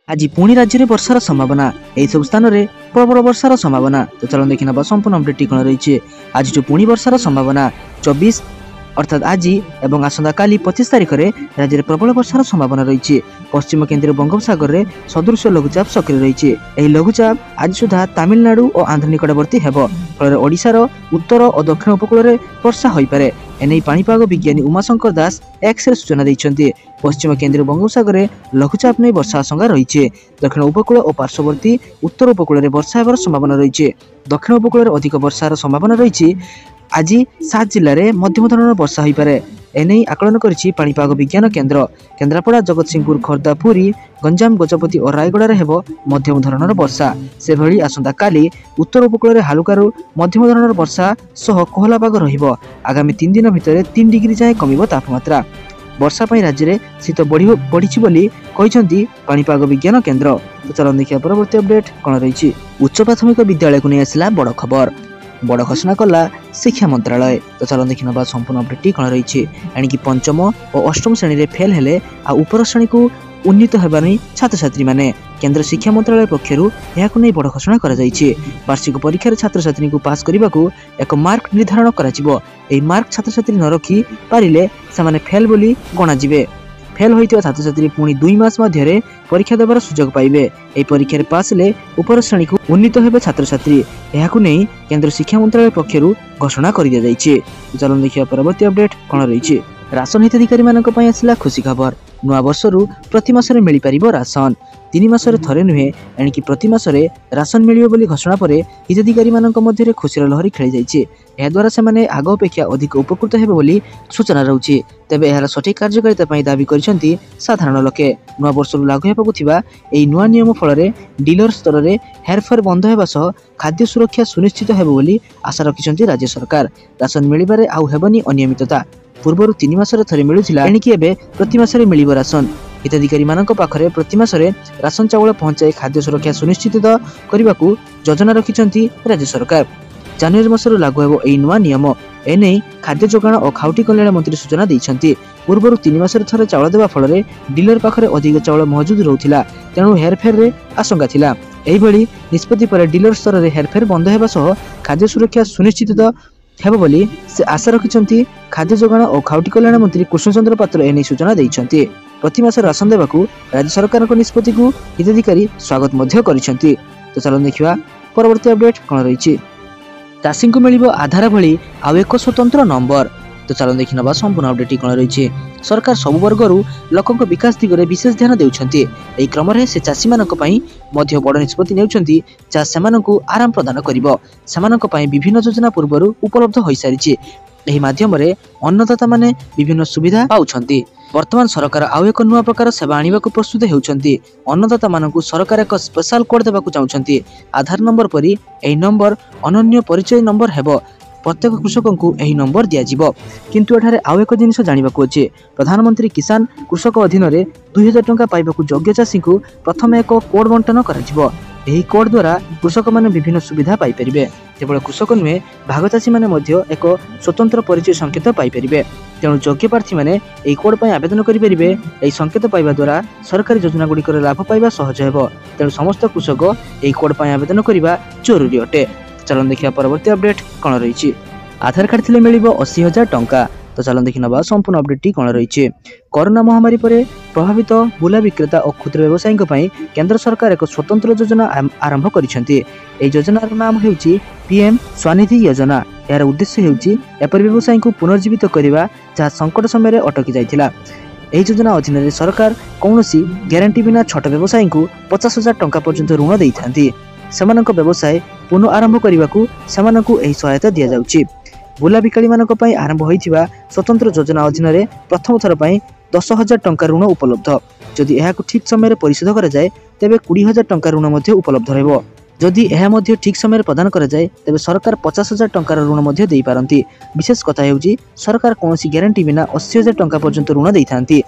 आज पुणी राज्य में वर्षार संभावना यही सब स्थान में प्रबल वर्षार संभावना। तो चलो देखी ना संपूर्ण अपडेट कौन रही। आज जो पुणी वर्षार संभावना 24 अर्थात आज एवं आसंता काली 25 तारिख में राज्य में प्रबल वर्षार संभावना रही। पश्चिम केन्द्रीय बंगोपसागर में सदृश लघुचाप सक्रिय रही। यह लघुचाप आज सुधा तमिलनाडु और आंध्र निकटवर्ती हेब फल ओडिशार उत्तर और दक्षिण उपकूल में वर्षा हो पारे। एने पाणीपाग विज्ञानी उमाशंकर दास एक्स रे सूचना देते। पश्चिम केन्द्रीय बंगोपसागर में लघुचाप नहीं वर्षा आशंका रही। दक्षिण उपकूल और पार्श्ववर्ती उत्तर उपकूल में वर्षा होवर संभावना रही। दक्षिण उपकूल में अधिक वर्षार संभावना रही। आज 7 जिले में मध्यम धरण वर्षा हो पारे। एने आकलन करिछि पाणीपाग विज्ञान केन्द्र। केन्द्रापड़ा जगतसिंहपुर खोर्धा पुरी गंजाम गजपति और रायगड़ा हेब मध्यम धरणर वर्षा। से भली आसंता काली उत्तर उपकूल में हालुकारु मध्यम धरणर वर्षा सह कोहला पाग रहिबो। आगामी 3 दिन भितर 3 डिग्री जाए कमिबो तापमात्रा। वर्षा पाई राज्य में शीत बढ़ी बोली कहिसेंती पाणीपाग विज्ञान केन्द्र। तो चलो देखिए परवर्ती अपडेट कौन रही। उच्च प्राथमिक विद्यालय को नहीं आसला बड़ खबर। बड़ घोषणा कला शिक्षा मंत्रालय। तो चलो देखी ना संपूर्ण अपडेट कौन रही। एणिकी पंचम और अष्टम श्रेणी में फेल हेले आ उपर श्रेणी को उन्नीत होबानी छात्र छात्री माने केंद्र शिक्षा मंत्रालय पक्षर यह बड़ घोषणा कर वार्षिक परीक्षा छात्र छात्री को पास करने को एक मार्क निर्धारण कर मार्क छात्र छात्री न रखी पारिले से फेल बोली गणाजिबे। फेल होइतिबा छात्र छात्री पुणी 2 मास मध्य परीक्षा देवार सुजोग पाइबे। यह परीक्षा पास ले उपर श्रेणी को उन्नीत हेबे छात्र छात्री। यह नहीं केंद्र शिक्षा मंत्रालय पक्षर घोषणा कर दिया जाइए। चलो देखिए परवर्ती अपडेट कौन रही। राशन हिताधिकारी मानक पई आसला खुशी खबर। नुआ वर्षरु प्रति मासरे मिली पारिबो राशन। 3 मासरे थरे नुहे एणिकी प्रति मासरे राशन मिलियो बोली घोषणा परे हिताधिकारी मानक मध्यरे खुशीर लहरी खेली जाइए। यह द्वारा से आग अपेक्षा अधिक उपकृत हेबे बोली सूचना रहउछि। तेबे एहार सठिक कार्यकारिता पई दाबी करिसेंती साधारण लोके। नुआ वर्षरु लागू हेबाकु थिबा एई नुआ नियम फलरे डीलर स्तर रे हेरफेर बंद हेबा सह खाद्य सुरक्षा सुनिश्चित हेबो बोली आशा रखिसेंती राज्य सरकार। राशन मिलिबारे आउ हेबनी अनियमितता। पूर्वर 3 मासरे थरे मिलुथिला एणिकी एबे प्रति मासरे मिलिबो राशन। हिताधिकारी मानक पाखरे प्रति मासरे राशन चावल पहुंचाई खाद्य सुरक्षा सुनिश्चित करने को योजना रखिछंती राज्य सरकार। जनवरी मासरु लागू हेबो एई नुआ नियम। एने खाद्य जोगाण और खाउटी कल्याण मंत्री सूचना देइछंती। पूर्वर 3 मासरे थरे चावल देवा फल डीलर पाखरे अधिक चावल मौजूद रहउथिला तेणु हेरफेर रे आशंका थिला। एही भली निष्पत्ति पर डीलर स्तर रे हेरफेर बंद हेबा सह खाद्य सुरक्षा सुनिश्चित हेबो बोली से आशा रखिछंती खाद्य जोगाण और खाउटी कल्याण मंत्री कृष्णचंद्र पात्र एने सूचना देइछंती। प्रति मास राशन देवाकू राज्य सरकार को निष्पत्ति को हिताधिकारी स्वागत मध्य करिछंती। तो चलो देखिबा परवर्ती अपडेट कौन रही। चाषी को मिलिबो आधार भली आउ एक स्वतंत्र नंबर। तो चलो देखि नबा संपूर्ण अपडेट कौन रही। सरकार सबु वर्गरु लोकक विकास दिगरे विशेष ध्यान देउछंती। एई क्रम रे से चाषी मानक पई मध्य बड़ निष्पत्ति नेउछंती जा सेमानकु आराम प्रदान करिवो। सेमानक पई विभिन्न योजना पूर्वरु उपलब्ध होई सारिछि। एही माध्यम रे अन्नदाता माने विभिन्न सुविधा पाउछंती। वर्तमान सरकार आउ एक नुआ प्रकार सेवा आनिबा को प्रस्तुत हेउछंती। अन्नदाता मानकु सरकार एक स्पेशल कोड देबाकू चाहुछंती। आधार नंबर परी एही नंबर अनन्य परिचय नंबर हेबो। प्रत्येक कृषक को यही नंबर दिज्व। किंतु एठारे आउ एक जिनिस जानिबाकू अछि। प्रधानमंत्री किसान कृषक अधीन रे 2000 टंका पाइबाकू योग्य चाषी को प्रथम एक कोड बंटन कराजिवो। एही कोड द्वारा कृषक माने विभिन्न सुविधा पाई परिबे। केवल कृषक नुहे भाग चाषी माने मध्य एक स्वतंत्र परिचय संकेत पाई परिबे। तेणु योग्य प्रार्थी माने एही कोड पई आवेदन करि परिबे। एही संकेत पाइबा द्वारा सरकारी योजना गुड़िकर लाभ पाइबा सहज हेबो। तेणु समस्त कृषक एही कोड पई आवेदन करिबा जरूरी अटे। चलो देखिए परवर्ती अपडेट कौन रही। आधार कार्ड थिले मिलिबो 80,000 टंका। तो चलो देखि नबा संपूर्ण अपडेट कौन रही। कोरोना महामारी पर प्रभावित बुला विक्रेता और क्षुद्र व्यवसायी पई केंद्र सरकार एक स्वतंत्र योजना आरंभ करिसेंती। एही योजनार नाम हेउची पीएम स्वनिधि योजना। यार उद्देश्य हेउची एपर व्यवसायी को पुनर्जीवित करबा जहाँ संकट समय रे अटकी जाइथिला। एही योजना अधीन रे सरकार कौनसी ग्यारंटी बिना छोट व्यवसायी को 50,000 टंका पर्यंत ऋण देइथांती। सेमानक व्यवसाय पुनः आरंभ करने सेमानकु एही सहायता दिया जाउची। बुला बिकाली मानक पई आरंभ होइथिबा स्वतंत्र योजना अधीन रे प्रथम थर पई 10,000 टंका ऋण उपलब्ध। जदि एहाकु ठीक समय परिशोध करा जाय तेबे 20,000 टंका ऋण मध्ये उपलब्ध रहबो। जदि एहा मध्ये ठीक समय प्रदान करा जाय तेबे सरकार 50,000 टंका ऋण मध्ये देई पारंती। विशेष कथा हेउची सरकार कोनोसी ग्यारंटी बिना 80,000 टंका पर्यंत ऋण देइथांती।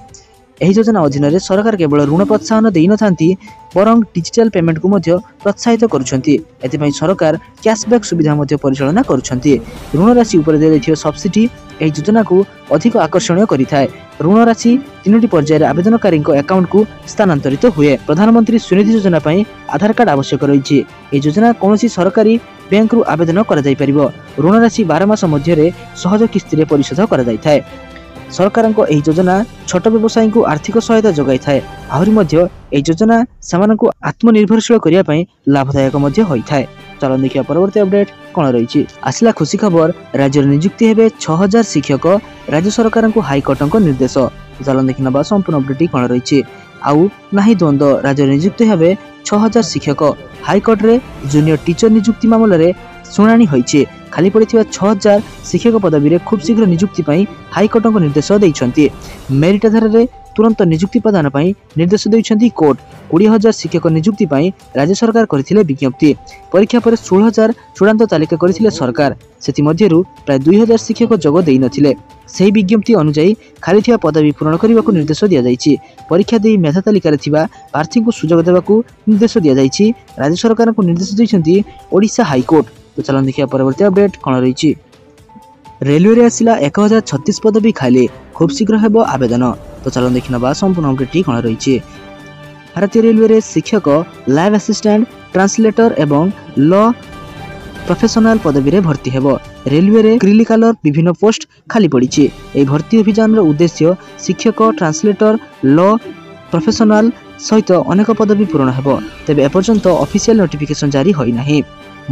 ଏହି ଯୋଜନା ଅଧୀନରେ ସରକାର କେବଳ ଋଣ ପ୍ରୋତ୍ସାହନ ଦେଇନଥାନ୍ତି ବରଂ ଡିଜିଟାଲ ପେମେଣ୍ଟକୁ ମଧ୍ୟ ପ୍ରୋତ୍ସାହିତ କରୁଛନ୍ତି। ଏଥିପାଇଁ ସରକାର କ୍ୟାଶବ୍ୟାକ୍ ସୁବିଧା ମଧ୍ୟ ପରିଚାଳନା କରୁଛନ୍ତି। ଋଣ ରାଶି ଉପରେ ଦିଆଯାଇଥିବା ସବସିଡି ଏହି ଯୋଜନାକୁ ଅଧିକ ଆକର୍ଷଣୀୟ କରିଥାଏ। ଋଣ ରାଶି 3ଟି ପର୍ଯ୍ୟାୟରେ ଆବେଦନକାରୀଙ୍କ ଆକାଉଣ୍ଟକୁ ସ୍ଥାନାନ୍ତରିତ ହୁଏ। ପ୍ରଧାନମନ୍ତ୍ରୀ ସୁନିଧି ଯୋଜନା ପାଇଁ ଆଧାର କାର୍ଡ ଆବଶ୍ୟକ ରହିଛି। ଏହି ଯୋଜନା କୌଣସି ସରକାରୀ ବ୍ୟାଙ୍କରୁ ଆବେଦନ କରାଯାଇପାରିବ। ଋଣ ରାଶି 12 ମାସ ମଧ୍ୟରେ ସହଜ କିସ୍ତିରେ ପରିଶୋଧ କରାଯାଇଥାଏ। ସରକାରଙ୍କ ଏହି ଯୋଜନା ଛୋଟ ବ୍ୟବସାୟୀଙ୍କୁ ଆର୍ଥିକ ସହାୟତା ଯୋଗାଇଥାଏ। ଆହୁରି ମଧ୍ୟ ଏହି ଯୋଜନା ସେମାନଙ୍କୁ ଆତ୍ମନିର୍ଭରଶୀଳ କରିବା ପାଇଁ ଲାଭଦାୟକ ମଧ୍ୟ ହୋଇଥାଏ। ଚାଲନ୍ତୁ ଦେଖିବା ପରବର୍ତ୍ତୀ ଅପଡେଟ୍ କ'ଣ ରହିଛି। ଆସିଲା ଖୁସି ଖବର, ରାଜ୍ୟରେ ନିଯୁକ୍ତି ହେବେ 6000 ଶିକ୍ଷକ, ରାଜ୍ୟ ସରକାରଙ୍କୁ ହାଇକୋର୍ଟଙ୍କ ନିର୍ଦ୍ଦେଶ। ଚାଲନ୍ତୁ ଦେଖିନେବା ସମ୍ପୂର୍ଣ୍ଣ ଅପଡେଟ୍ଟି କ'ଣ ରହିଛି। ଆଉ ନାହିଁ ଦ୍ୱନ୍ଦ୍ୱ, ରାଜ୍ୟରେ ନିଯୁକ୍ତି ହେବେ 6000 ଶିକ୍ଷକ। ହାଇକୋର୍ଟରେ ଜୁନିୟର ଟିଚର ନିଯୁକ୍ତି ମାମଲାରେ ଶୁଣାଣି ହୋଇଛି। ଖାଲି ପଡ଼ିଥିବା 6000 ଶିକ୍ଷକ ପଦବୀରେ ଖୁବ୍ ଶୀଘ୍ର ନିଯୁକ୍ତି ପାଇଁ ହାଇକୋର୍ଟଙ୍କ ନିର୍ଦ୍ଦେଶ ଦେଇଛନ୍ତି। ମେରିଟ୍ ଆଧାରରେ ତୁରନ୍ତ ନିଯୁକ୍ତି ପ୍ରଦାନ ପାଇଁ ନିର୍ଦ୍ଦେଶ ଦେଇଛନ୍ତି କୋର୍ଟ। 20000 ଶିକ୍ଷକ ନିଯୁକ୍ତି ପାଇଁ ରାଜ୍ୟ ସରକାର କରିଥିଲେ ବିଜ୍ଞପ୍ତି। ପରୀକ୍ଷା ପରେ 16000 ଚୂଡ଼ାନ୍ତ ତାଲିକା କରିଥିଲେ ସରକାର। ସେଥିମଧ୍ୟରୁ ପ୍ରାୟ 2000 ଶିକ୍ଷକ ଯୋଗ ଦେଇନଥିଲେ। ସେହି ବିଜ୍ଞପ୍ତି ଅନୁଯାୟୀ ଖାଲି ଥିବା ପଦବୀ ପୂରଣ କରିବାକୁ ନିର୍ଦ୍ଦେଶ ଦିଆଯାଇଛି। ପରୀକ୍ଷା ଦେଇ ମେଧା ତାଲିକାରେ ଥିବା ପ୍ରାର୍ଥୀଙ୍କୁ ସୁଯୋଗ ଦେବାକୁ ନିର୍ଦ୍ଦେଶ ଦିଆଯାଇଛି। ରାଜ୍ୟ ସରକାରଙ୍କୁ ନିର୍ଦ୍ଦେଶ ଦେଇଛନ୍ତି ଓଡ଼ିଶା ହାଇକୋର୍ଟ। ତ ଚାଲନ୍ତୁ ଦେଖିବା ପରବର୍ତ୍ତୀ ଅପଡେଟ୍ କ'ଣ ରହିଛି। ରେଲୱେରେ ଆସିଲା 1036 ପଦବୀ ଖାଲି, ଖୁବ୍ ଶୀଘ୍ର ହେବ ଆବେଦନ। ତ ଚାଲନ୍ତୁ ଦେଖିନେବା ସମ୍ପୂର୍ଣ୍ଣ ଅପଡେଟ୍ଟି କ'ଣ ରହିଛି। ଭାରତୀୟ ରେଲୱେରେ ଶିକ୍ଷକ, ଲାଇଭ୍ ଆସିଷ୍ଟାଣ୍ଟ, ଟ୍ରାନ୍ସଲେଟର ଏବଂ ଲ ପ୍ରଫେସନାଲ ପଦବୀରେ ଭର୍ତ୍ତି ହେବ। ରେଲୱେରେ କ୍ରିଲିକାଲର ବିଭିନ୍ନ ପୋଷ୍ଟ ଖାଲି ପଡ଼ିଛି। ଏହି ଭର୍ତ୍ତି ଅଭିଯାନର ଉଦ୍ଦେଶ୍ୟ ଶିକ୍ଷକ, ଟ୍ରାନ୍ସଲେଟର, ଲ ପ୍ରଫେସନାଲ ସହିତ ଅନେକ ପଦବୀ ପୂରଣ ହେବ। ତେବେ ଏପର୍ଯ୍ୟନ୍ତ ଅଫିସିଆଲ ନୋଟିଫିକେସନ୍ ଜାରି ହୋଇନାହିଁ।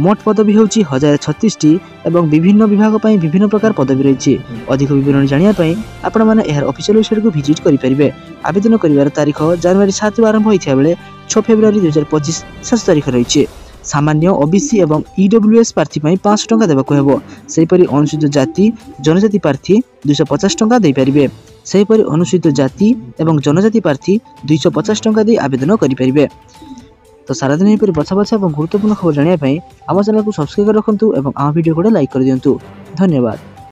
ମୋଟ ପଦବୀ ହେଉଛି 1036ଟି ଏବଂ ବିଭିନ୍ନ ବିଭାଗ ପାଇଁ ବିଭିନ୍ନ ପ୍ରକାର ପଦବୀ ରହିଛି। ଅଧିକ ବିବରଣୀ ଜାଣିବା ପାଇଁ ଆପଣମାନେ ଏହାର ଅଫିସିଆଲ ୱେବସାଇଟକୁ ଭିଜିଟ୍ କରିପାରିବେ। ଆବେଦନ କରିବାର ତାରିଖ ଜାନୁଆରୀ 7ରୁ ଆରମ୍ଭ ହୋଇଥିବା ବେଳେ 6 ଫେବୃଆରୀ 2025 ଶେଷ ତାରିଖ ରହିଛି। ସାମାନ୍ୟ, ଓବିସି ଏବଂ ଇଡବ୍ଲ୍ୟୁଏସ୍ ପ୍ରାର୍ଥୀ ପାଇଁ 500 ଟଙ୍କା ଦେବାକୁ ହେବ। ସେହିପରି ଅନୁସୂଚିତ ଜାତି ଜନଜାତି ପ୍ରାର୍ଥୀ 250 ଟଙ୍କା ଦେଇପାରିବେ। ସେହିପରି ଅନୁସୂଚିତ ଜାତି ଏବଂ ଜନଜାତି ପ୍ରାର୍ଥୀ 250 ଟଙ୍କା ଦେଇ ଆବେଦନ କରିପାରିବେ। ତ ସାରାଦିନ ଏହିପରି ବଛା ବଛା ଏବଂ ଗୁରୁତ୍ୱପୂର୍ଣ୍ଣ ଖବର ଜାଣିବା ପାଇଁ ଆମ ଚ୍ୟାନେଲକୁ ସବସ୍କ୍ରାଇବ ରଖନ୍ତୁ ଏବଂ ଆମ ଭିଡ଼ିଓକୁ ଲାଇକ୍ କରିଦିଅନ୍ତୁ। ଧନ୍ୟବାଦ।